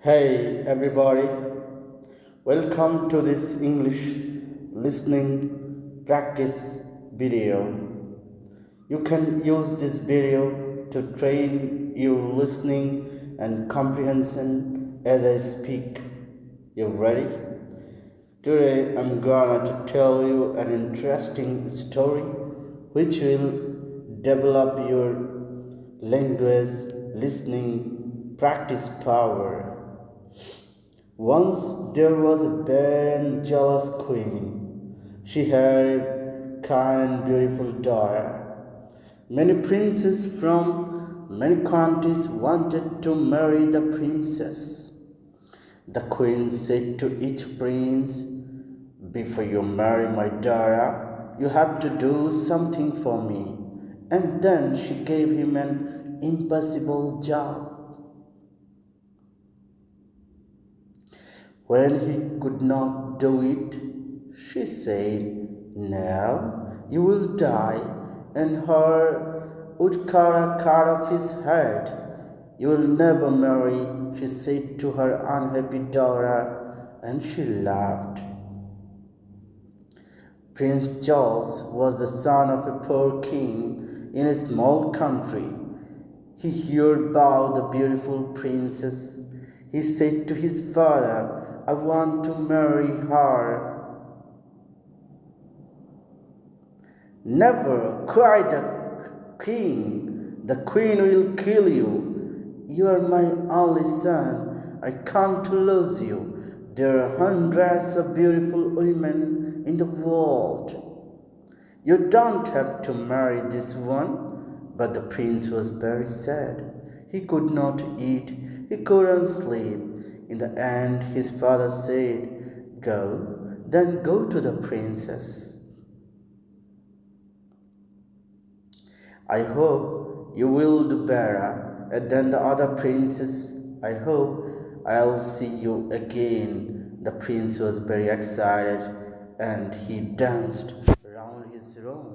Hey everybody, welcome to this English listening practice video. You can use this video to train your listening and comprehension as I speak. You ready? Today I'm gonna to tell you an interesting story which will develop your language listening practice power. Once there was a bad and jealous queen. She had a kind and beautiful daughter. Many princes from many countries wanted to marry the princess. The queen said to each prince, "Before you marry my daughter, you have to do something for me." And then she gave him an impossible job. When he could not do it, she said, "Now you will die," and her would cut off his head. "You will never marry," she said to her unhappy daughter, and she laughed. Prince Charles was the son of a poor king in a small country. He heard about the beautiful princess. He said to his father, "I want to marry her." "Never," cried the king. "The queen will kill you. You are my only son. I can't lose you. There are hundreds of beautiful women in the world. You don't have to marry this one." But the prince was very sad. He could not eat. He couldn't sleep. In the end, his father said, Then go to the princess. I hope you will do better." And then the other princess, "I hope I'll see you again." The prince was very excited and he danced around his room.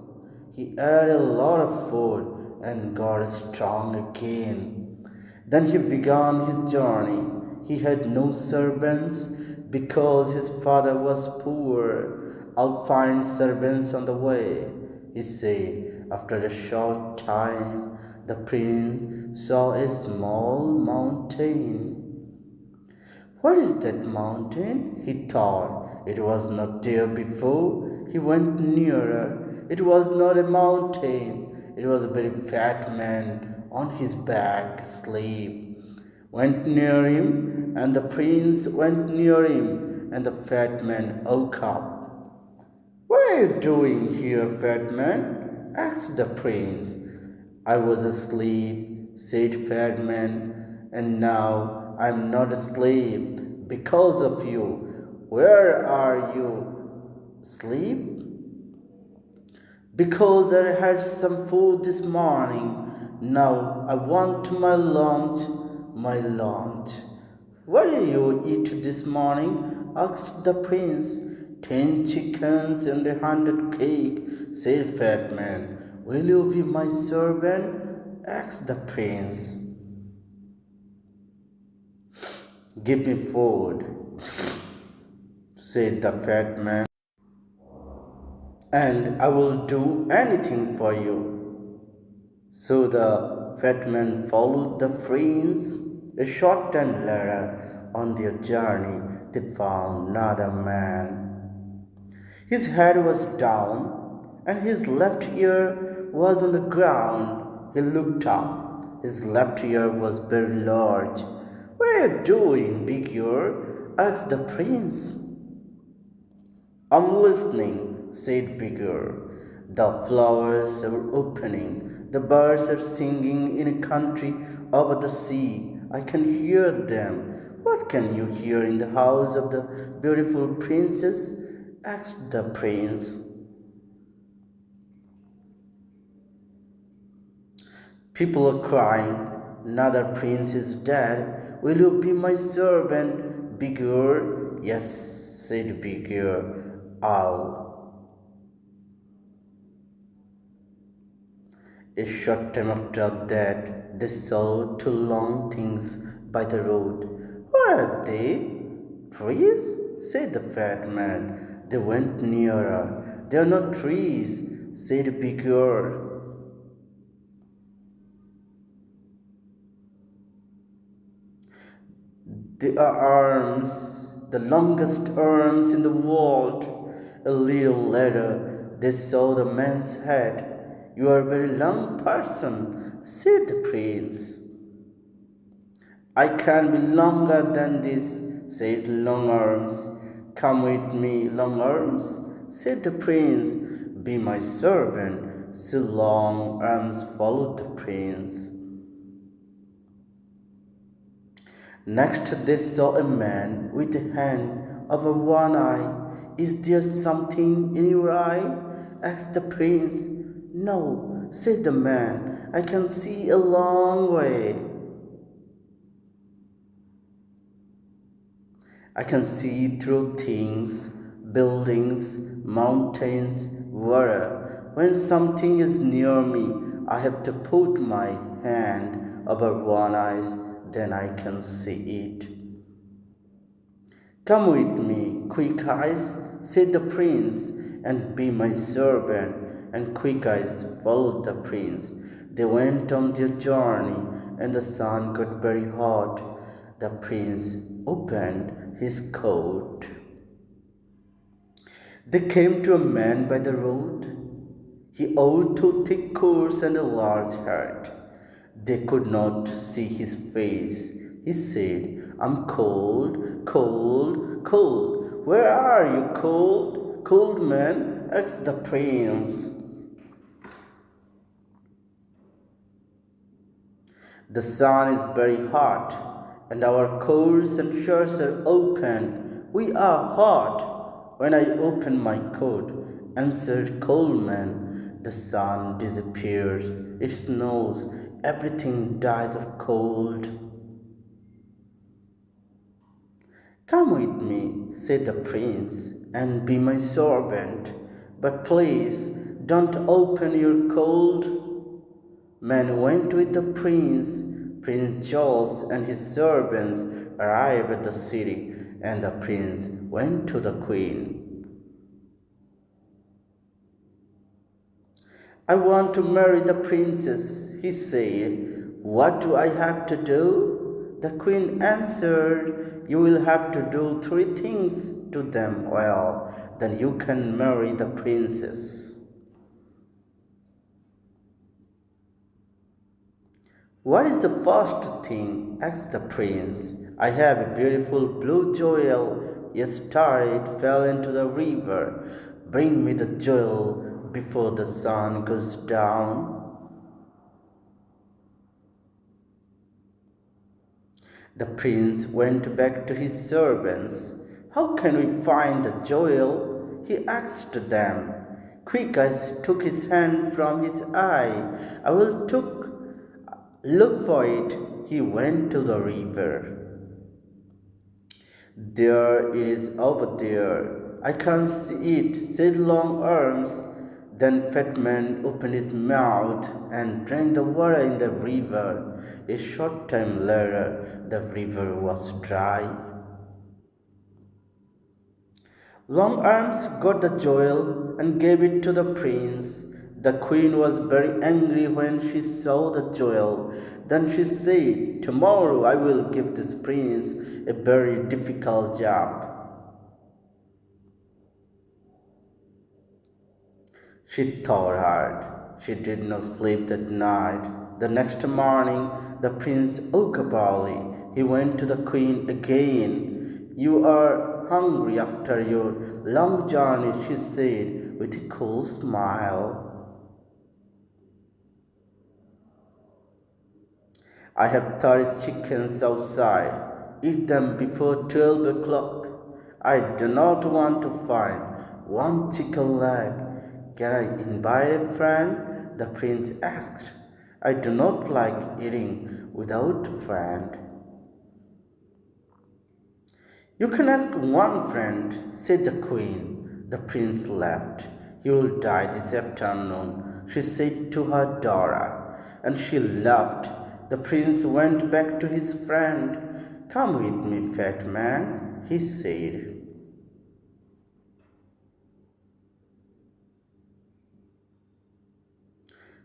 He ate a lot of food and got strong again. Then he began his journey. He had no servants because his father was poor. "I'll find servants on the way," he said. After a short time, the prince saw a small mountain. "What is that mountain?" he thought. It was not there before. He went nearer. It was not a mountain. It was a very fat man on his back, asleep. Went near him, and the prince went near him, and the fat man woke up. "What are you doing here, fat man?" asked the prince. "I was asleep," said fat man, "and now I am not asleep because of you." "Where are you asleep?" "Because I had some food this morning. Now I want my lunch, my lunch." "What did you eat this morning?" asked the prince. "10 chickens and 100 cakes," said fat man. "Will you be my servant?" asked the prince. "Give me food," said the fat man, "and I will do anything for you." So the fat man followed the prince. A short time later, on their journey, they found another man. His head was down, and his left ear was on the ground. He looked up. His left ear was very large. "What are you doing, big ear?" asked the prince. "I'm listening," said Big Ear. "The flowers are opening. The birds are singing in a country over the sea. I can hear them." "What can you hear in the house of the beautiful princess?" asked the prince. "People are crying. Another prince is dead. Will you be my servant, Big Ear?" "Yes," said Big Ear. "I'll." A short time after that, they saw two long things by the road. "What What are they? Trees? Said the fat man. They went nearer. They are not trees, said the big girl. They are arms, the longest arms in the world. A little later, they saw the man's head. You are a very long person, said the prince. I can be longer than this, said Long Arms. Come with me, Long Arms, said the prince. Be my servant. So Long Arms followed the prince. Next they saw a man with a hand over one eye. Is there something in your eye? Asked the prince. No, said the man. I can see a long way. I can see through things, buildings, mountains, water. When something is near me, I have to put my hand over one eye, then I can see it. Come with me, Quick Eyes, said the prince, and be my servant. And Quick Eyes followed the prince. They went on their journey, and the sun got very hot. The prince opened his coat. They came to a man by the road. He wore two thick coats and a large hat. They could not see his face. He said, I'm cold, cold, cold. Where are you, cold, cold man? Asked the prince. The sun is very hot, and our coats and shirts are open. We are hot. When I open my coat, answered Coldman, the sun disappears. It snows. Everything dies of cold. Come with me, said the prince, and be my servant. But please don't open your coat. Man went with the prince. Prince Charles and his servants arrived at the city, and the prince went to the queen. I want to marry the princess, he said. What do I have to do? The queen answered, you will have to do 3 things to them well, then you can marry the princess. What is the first thing? Asked the prince. I have a beautiful blue jewel. Yesterday it fell into the river. Bring me the jewel before the sun goes down. The prince went back to his servants. How can we find the jewel? He asked them. Quick Eyes took his hand from his eye. I will look for it. He went to the river. There it is over there. I can't see it, said Long Arms. Then Fat Man opened his mouth and drank the water in the river. A short time later, the river was dry. Long Arms got the jewel and gave it to the prince. The queen was very angry when she saw the jewel. Then she said, tomorrow I will give this prince a very difficult job. She thought hard. She did not sleep that night. The next morning, the prince woke up early. He went to the queen again. You are hungry after your long journey, she said with a cool smile. I have 30 chickens outside. Eat them before 12 o'clock. I do not want to find one chicken leg. Can I invite a friend? The prince asked. I do not like eating without a friend. You can ask one friend, said the queen. The prince laughed. He will die this afternoon, she said to her daughter, and she laughed. The prince went back to his friend. Come with me, fat man, he said.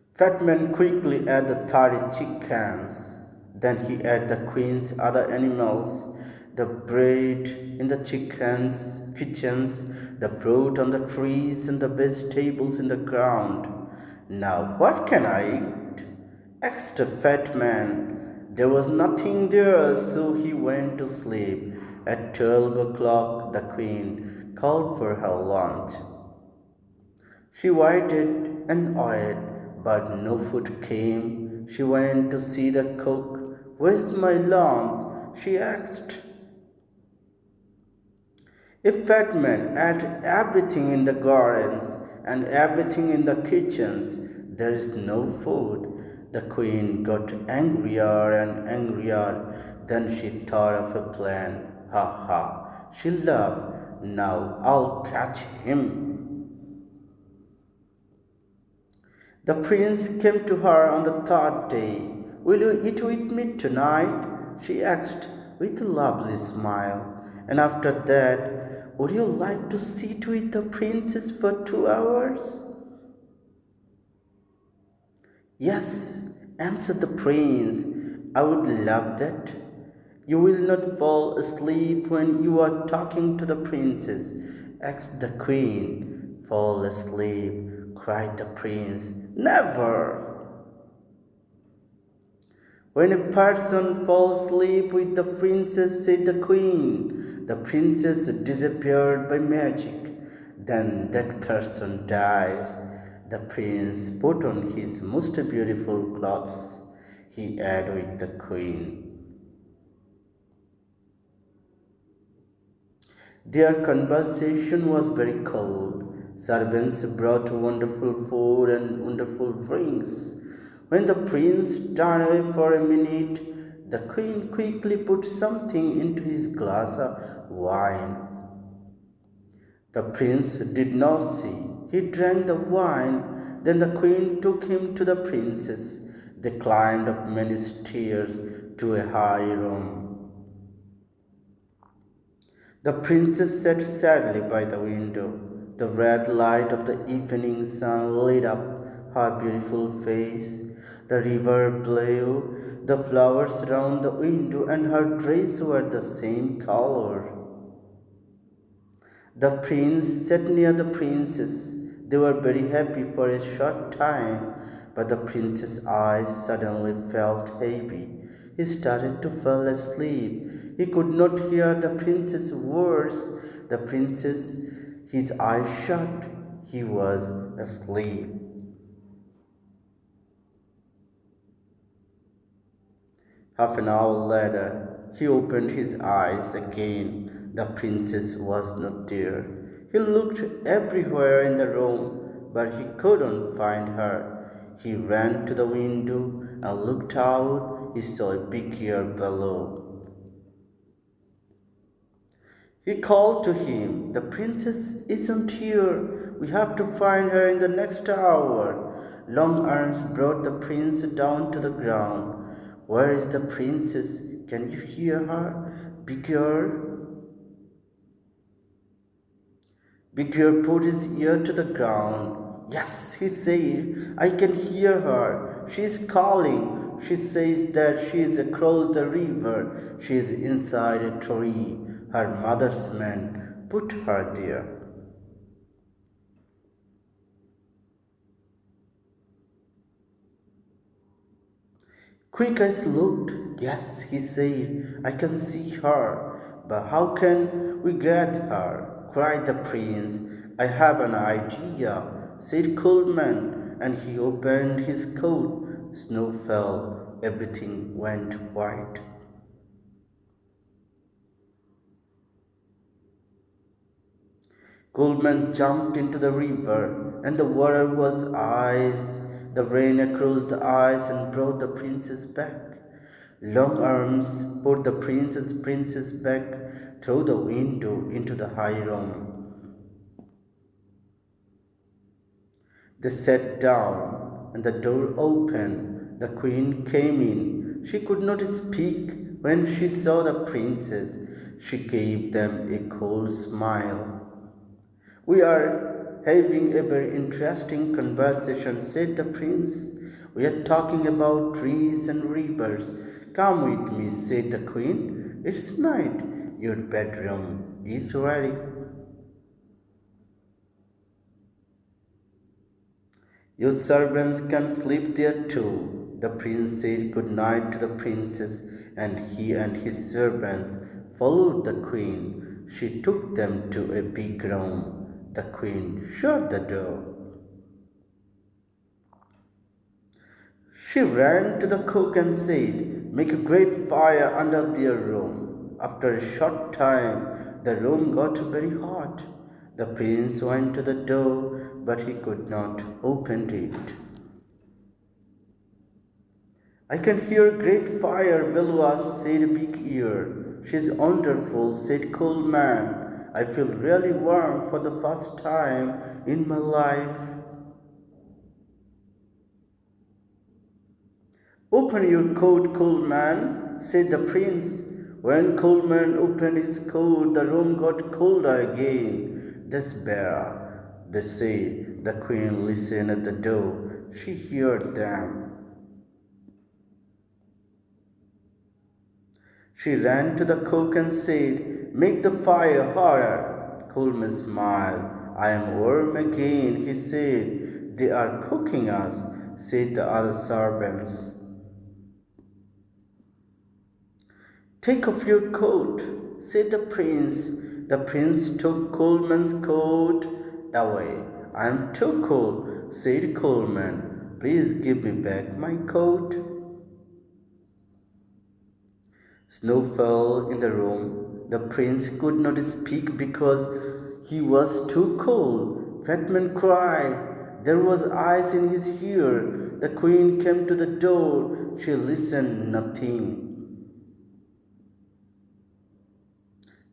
Fat man quickly ate the 30 chickens. Then he ate the queen's other animals, the bread in the chickens' kitchens, the fruit on the trees, and the vegetables in the ground. Now what can I eat? Asked the fat man. There was nothing there, so he went to sleep. At 12 o'clock, the queen called for her lunch. She waited and waited, but no food came. She went to see the cook. Where's my lunch? She asked. If fat man ate everything in the gardens and everything in the kitchens, there is no food. The queen got angrier and angrier. Then she thought of a plan. Ha ha! She laughed. Now I'll catch him. The prince came to her on the third day. Will you eat with me tonight? She asked with a lovely smile. And after that, would you like to sit with the princess for 2 hours? Yes, answered the prince. I would love that. You will not fall asleep when you are talking to the princess, asked the queen. Fall asleep, cried the prince. Never! When a person falls asleep with the princess, said the queen, the princess disappeared by magic. Then that person dies. The prince put on his most beautiful clothes. He ate with the queen. Their conversation was very cold. Servants brought wonderful food and wonderful drinks. When the prince turned away for a minute, the queen quickly put something into his glass of wine. The prince did not see. He drank the wine. Then the queen took him to the princess. They climbed up many stairs to a high room. The princess sat sadly by the window. The red light of the evening sun lit up her beautiful face. The river blew, the flowers round the window and her dress were the same color. The prince sat near the princess. They were very happy for a short time, but the prince's eyes suddenly felt heavy. He started to fall asleep. He could not hear the prince's words. The princess, his eyes shut. He was asleep. Half an hour later, he opened his eyes again. The princess was not there. He looked everywhere in the room, but he couldn't find her. He ran to the window and looked out. He saw a big ear below. He called to him, "The princess isn't here. We have to find her in the next hour." Long arms brought the prince down to the ground. "Where is the princess? Can you hear her? Bigger?" Bigger put his ear to the ground. "Yes," he said, "I can hear her. She is calling. She says that she is across the river. She is inside a tree. Her mother's men put her there." Quick Eyes looked. "Yes," he said, "I can see her. But how can we get her?" cried the prince. "I have an idea," said Coolman, and he opened his coat. Snow fell. Everything went white. Coolman jumped into the river, and the water was ice. The rain across the ice and brought the princess back. Long Arms put the princess back through the window into the high room. They sat down, and the door opened. The queen came in. She could not speak, When she saw the princes, she gave them a cold smile. We are having a very interesting conversation, said the prince. We are talking about trees and rivers. Come with me, said the queen. It's night. Your bedroom is ready. Your servants can sleep there too. The prince said good night to the princess, and he and his servants followed the queen. She took them to a big room. The queen shut the door. She ran to the cook and said, make a great fire under their room. After a short time, the room got very hot. The prince went to the door, but he could not open it. I can hear great fire, Veluas, said Big Ear. She's wonderful, said Cold Man. I feel really warm for the first time in my life. Open your coat, Cold Man, said the prince. When Cold Man opened his coat, the room got colder again. Despair, they say. The queen listened at the door. She heard them. She ran to the cook and said, make the fire hotter. Coleman smiled. I am warm again, he said. They are cooking us, said the other servants. Take off your coat, said the prince. The prince took Coleman's coat away. I am too cold, said Coleman. Please give me back my coat. Snow fell in the room. The prince could not speak because he was too cold. Fatman cried. There was ice in his ear. The queen came to the door. She listened nothing.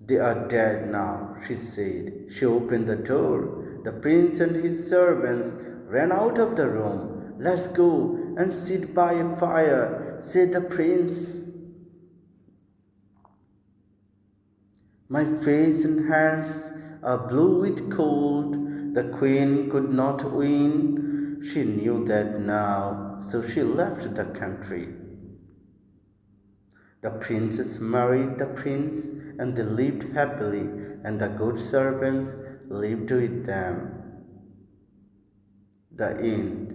They are dead now, she said. She opened the door. The prince and his servants ran out of the room. Let's go and sit by a fire, said the prince. My face and hands are blue with cold. The queen could not win. She knew that now, so she left the country. The princess married the prince, and they lived happily, and the good servants lived with them. The end.